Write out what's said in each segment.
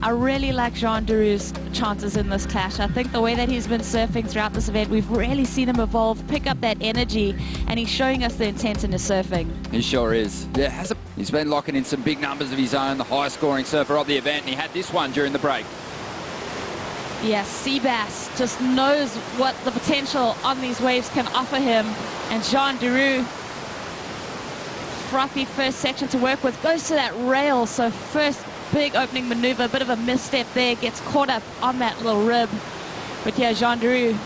I really like Joan Duru's chances in this clash. I think the way that he's been surfing throughout this event, we've really seen him evolve, pick up that energy, and he's showing us the intent in his surfing. He sure is. Yeah, he's been locking in some big numbers of his own, the highest scoring surfer of the event, and he had this one during the break. Yes, Sebass just knows what the potential on these waves can offer him, and Joan Duru, frothy first section to work with, goes to that rail, so first big opening maneuver, a bit of a misstep there, gets caught up on that little rib. But yeah, Joan Duru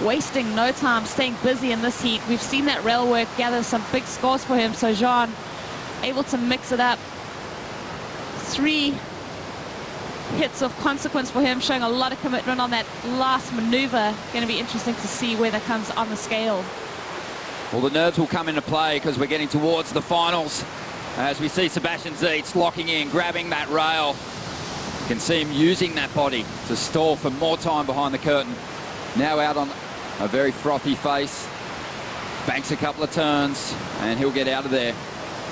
wasting no time, staying busy in this heat. We've seen that rail work gather some big scores for him, so Joan able to mix it up. 3 hits of consequence for him, showing a lot of commitment on that last maneuver. Going to be interesting to see where that comes on the scale. Well, the nerves will come into play because we're getting towards the finals. As we see Sebastian Zietz locking in, grabbing that rail. You can see him using that body to stall for more time behind the curtain. Now out on a very frothy face. Banks a couple of turns and he'll get out of there.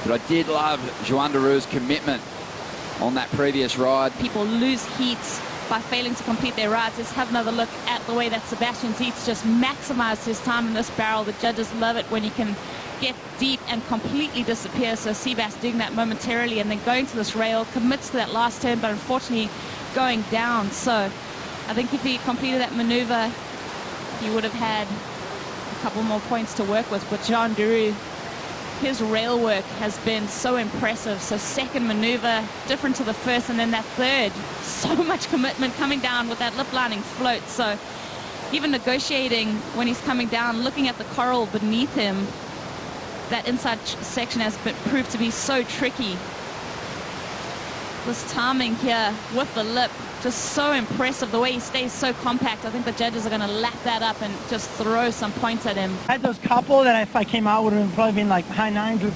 But I did love Joan Duru's commitment on that previous ride. People lose heats by failing to complete their rides. Let's have another look at the way that Sebastian Zietz just maximized his time in this barrel. The judges love it when you can get deep and completely disappear. So Sebass doing that momentarily and then going to this rail, commits to that last turn, but unfortunately going down. So I think if he completed that maneuver, he would have had a couple more points to work with. But Joan Duru, his rail work has been so impressive. So second maneuver, different to the first, and then that third, so much commitment coming down with that lip lining float. So even negotiating when he's coming down, looking at the coral beneath him, that inside section has been proved to be so tricky. This timing here with the lip, just so impressive. The way he stays so compact. I think the judges are going to lap that up and just throw some points at him. I had those couple that if I came out would have probably been like high 9s with,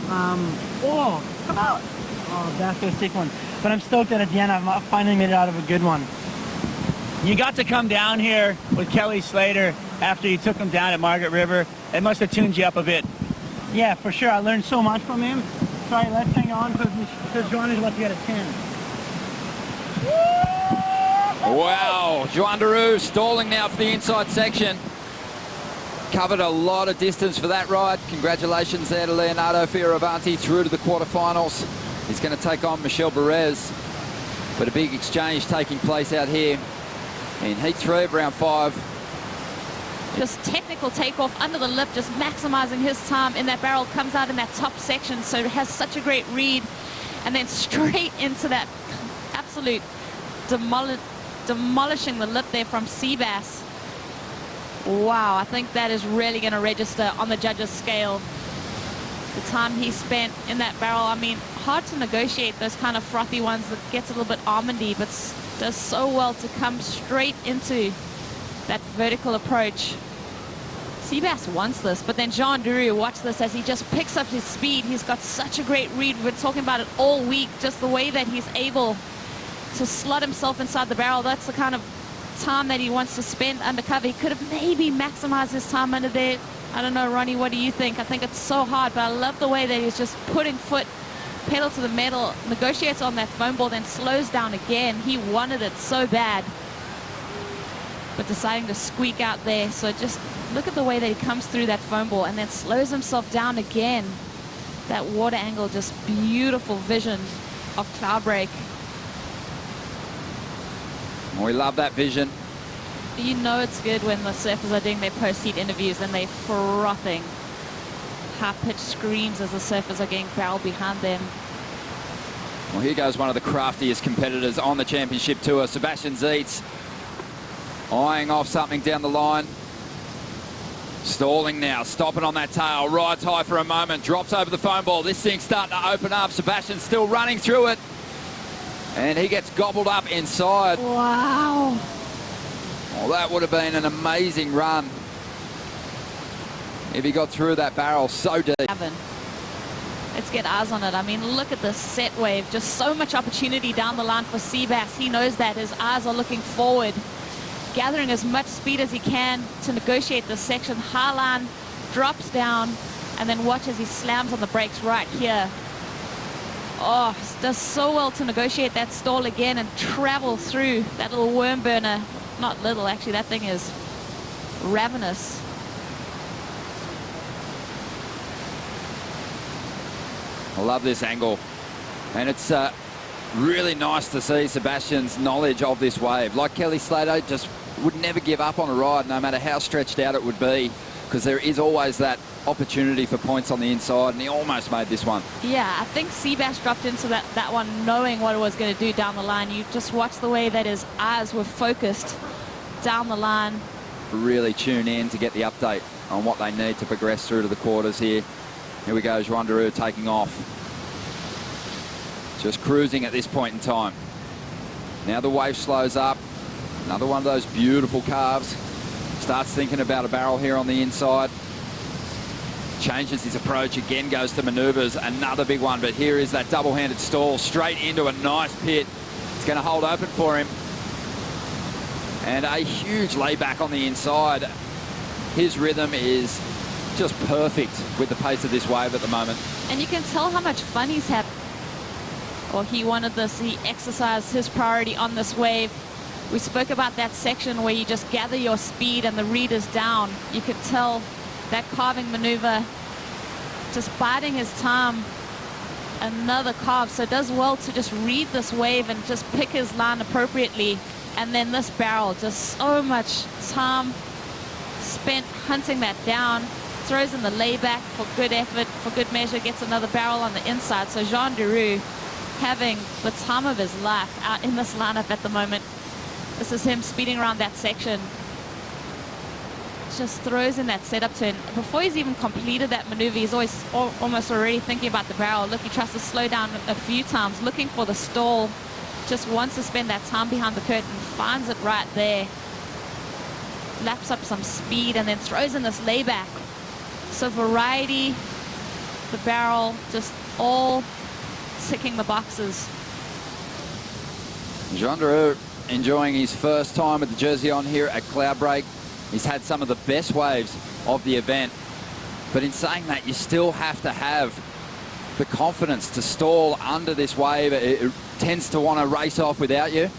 oh, come out. Oh, that's a sick one. But I'm stoked that at the end I finally made it out of a good one. You got to come down here with Kelly Slater after you took him down at Margaret River. It must have tuned you up a bit. Yeah, for sure. I learned so much from him. Sorry, let's hang on because Joan is about to get a 10. Wow, Joan Duru stalling now for the inside section. Covered a lot of distance for that ride. Congratulations there to Leonardo Fioravanti through to the quarterfinals. He's going to take on Michel Perez. But a big exchange taking place out here in heat 3 of round 5. Just technical takeoff under the lip, just maximizing his time in that barrel, comes out in that top section, so it has such a great read, and then straight into that absolute demolishing the lip there from Sebass. Wow, I think that is really going to register on the judges' scale. The time he spent in that barrel, I mean, hard to negotiate those kind of frothy ones that gets a little bit almondy, but does so well to come straight into that vertical approach. Sebass wants this, but then Joan Duru, watch this as he just picks up his speed. He's got such a great read. We've been talking about it all week, just the way that he's able to slot himself inside the barrel. That's the kind of time that he wants to spend undercover. He could have maybe maximized his time under there. I don't know, Ronnie, what do you think? I think it's so hard, but I love the way that he's just putting foot, pedal to the metal, negotiates on that foam ball, then slows down again. He wanted it so bad, but deciding to squeak out there. So just look at the way that he comes through that foam ball and then slows himself down again. That water angle, just beautiful vision of Cloudbreak. We love that vision. You know it's good when the surfers are doing their post-heat interviews and they're frothing. High-pitched screams as the surfers are getting barreled behind them. Well, here goes one of the craftiest competitors on the championship tour, Sebastian Zietz. Eyeing off something down the line. Stalling now, stopping on that tail, rides high for a moment, drops over the foam ball. This thing's starting to open up. Sebastian's still running through it. And he gets gobbled up inside. Wow. Well, that would have been an amazing run if he got through that barrel so deep. Let's get eyes on it. I mean, look at this set wave. Just so much opportunity down the line for Sebass. He knows that. His eyes are looking forward, gathering as much speed as he can to negotiate this section. High line, drops down, and then watch as he slams on the brakes right here. Oh, does so well to negotiate that stall again and travel through that little worm burner. Not little, actually, that thing is ravenous. I love this angle. And it's really nice to see Sebastian's knowledge of this wave. Like Kelly Slater, just would never give up on a ride, no matter how stretched out it would be, because there is always that opportunity for points on the inside, and he almost made this one. Yeah, I think Sebass dropped into that one knowing what it was going to do down the line. You just watch the way that his eyes were focused down the line. Really tune in to get the update on what they need to progress through to the quarters here. Here we go, Joan Duru taking off. Just cruising at this point in time. Now the wave slows up. Another one of those beautiful carves. Starts thinking about a barrel here on the inside. Changes his approach again, goes to maneuvers. Another big one, but here is that double-handed stall straight into a nice pit. It's going to hold open for him. And a huge layback on the inside. His rhythm is just perfect with the pace of this wave at the moment. And you can tell how much fun he's had. Or he wanted this, he exercised his priority on this wave. We spoke about that section where you just gather your speed and the read is down. You could tell that carving maneuver, just biding his time. Another carve, so it does well to just read this wave and just pick his line appropriately. And then this barrel, just so much time spent hunting that down. Throws in the layback for good effort, for good measure, gets another barrel on the inside. So Joan Duru having the time of his life out in this lineup at the moment. This is him speeding around that section. Just throws in that setup turn. Before he's even completed that maneuver, he's almost already thinking about the barrel. Look, he tries to slow down a few times, looking for the stall. Just wants to spend that time behind the curtain, finds it right there. Laps up some speed and then throws in this layback. So variety, the barrel, just all ticking the boxes. Joan Duru enjoying his first time with the jersey on here at Cloudbreak. He's had some of the best waves of the event. But in saying that, you still have to have the confidence to stall under this wave. It tends to want to race off without you.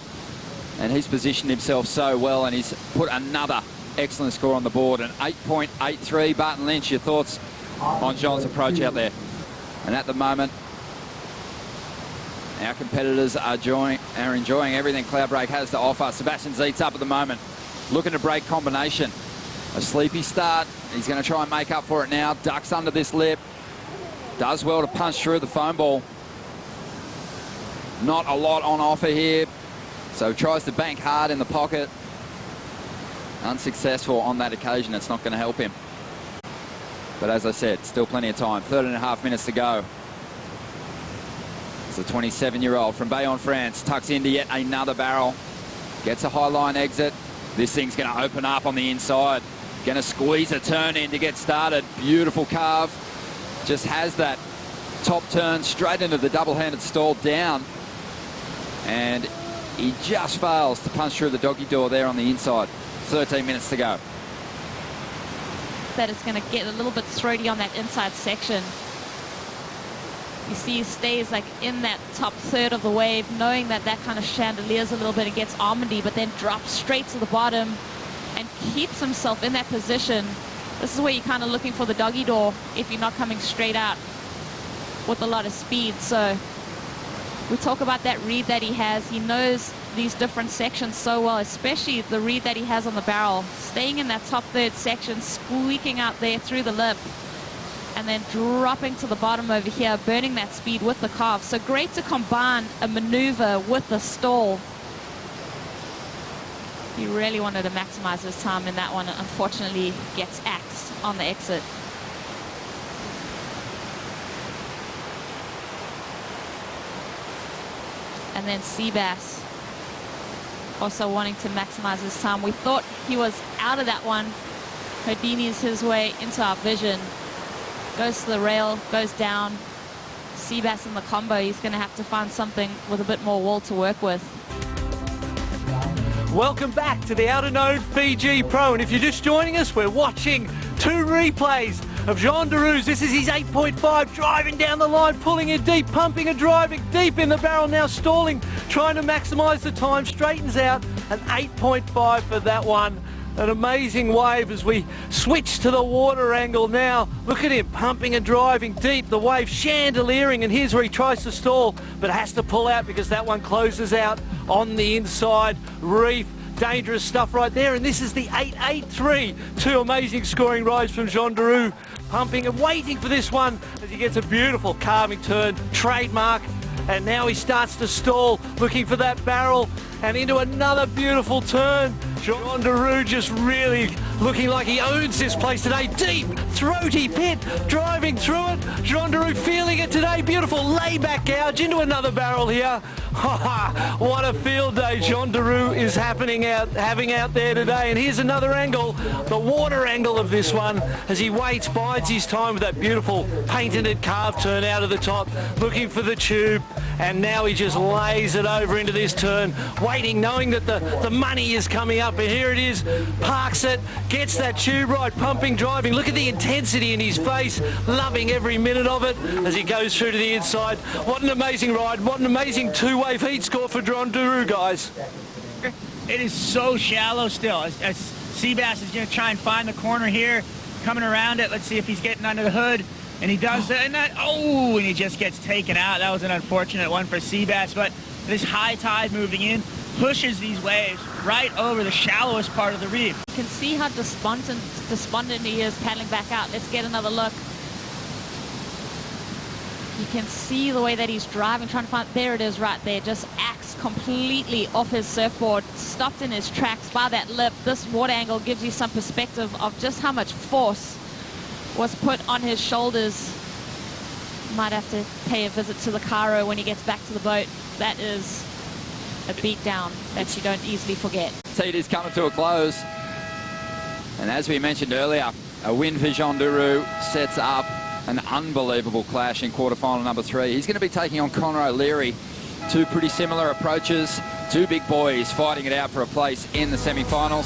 And he's positioned himself so well, and he's put another excellent score on the board. An 8.83. Barton Lynch, your thoughts on John's approach out there? And at the moment, our competitors are enjoying everything Cloudbreak has to offer. Sebastian Zietz up at the moment, looking to break combination. A sleepy start. He's going to try and make up for it now. Ducks under this lip. Does well to punch through the foam ball. Not a lot on offer here. So tries to bank hard in the pocket. Unsuccessful on that occasion. It's not going to help him. But as I said, still plenty of time. 13.5 minutes to go. It's the 27-year-old from Bayonne, France. Tucks into yet another barrel. Gets a high line exit. This thing's going to open up on the inside. Going to squeeze a turn in to get started. Beautiful carve. Just has that top turn straight into the double-handed stall down. And he just fails to punch through the doggy door there on the inside. 13 minutes to go. That it's going to get a little bit throaty on that inside section. You see he stays like in that top third of the wave, knowing that that kind of chandeliers a little bit and gets almondy, but then drops straight to the bottom and keeps himself in that position. This is where you're kind of looking for the doggy door if you're not coming straight out with a lot of speed. So we talk about that read that he has. He knows these different sections so well, especially the read that he has on the barrel. Staying in that top third section, squeaking out there through the lip, and then dropping to the bottom over here, burning that speed with the carve. So great to combine a maneuver with the stall. He really wanted to maximize his time in that one. Unfortunately, gets axed on the exit. And then Sebass also wanting to maximize his time. We thought he was out of that one. Houdini's his way into our vision. Goes to the rail, goes down. Sebass in the combo, he's going to have to find something with a bit more wall to work with. Welcome back to the Outerknown Fiji Pro, and if you're just joining us, we're watching two replays of Joan Duru's. This is his 8.5, driving down the line, pulling it deep, pumping and driving deep in the barrel, now stalling, trying to maximise the time, straightens out, an 8.5 for that one. An amazing wave as we switch to the water angle now. Look at him pumping and driving deep, the wave chandeliering, and here's where he tries to stall, but has to pull out because that one closes out on the inside reef. Dangerous stuff right there, and this is the 8.83. Two amazing scoring rides from Joan Duru, pumping and waiting for this one as he gets a beautiful carving turn, trademark, and now he starts to stall, looking for that barrel, and into another beautiful turn. Joan Duru just really looking like he owns this place today. Deep, throaty pit, driving through it. Joan Duru feeling it today. Beautiful layback gouge into another barrel here. What a field day Joan Duru is having out there today. And here's another angle, the water angle of this one, as he waits, bides his time with that beautiful patented carve turn out of the top, looking for the tube. And now he just lays it over into this turn, waiting, knowing that the money is coming up. But here it is, parks it, gets that tube right, pumping, driving. Look at the intensity in his face, loving every minute of it as he goes through to the inside. What an amazing ride, what an amazing two-wave heat score for Joan Duru, guys. It is so shallow still. As Sebass is going to try and find the corner here, coming around it. Let's see if he's getting under the hood. And he does that, and he just gets taken out. That was an unfortunate one for Sebass, but this high tide moving in pushes these waves right over the shallowest part of the reef. You can see how despondent he is paddling back out. Let's get another look. You can see the way that he's driving, trying to find, there it is right there, just acts completely off his surfboard, stopped in his tracks by that lip. This water angle gives you some perspective of just how much force was put on his shoulders. Might have to pay a visit to the Cairo when he gets back to the boat. That is a beatdown that you don't easily forget. Heat is coming to a close. And as we mentioned earlier, a win for Joan Duru sets up an unbelievable clash in quarterfinal number 3. He's going to be taking on Connor O'Leary. Two pretty similar approaches, two big boys fighting it out for a place in the semi-finals.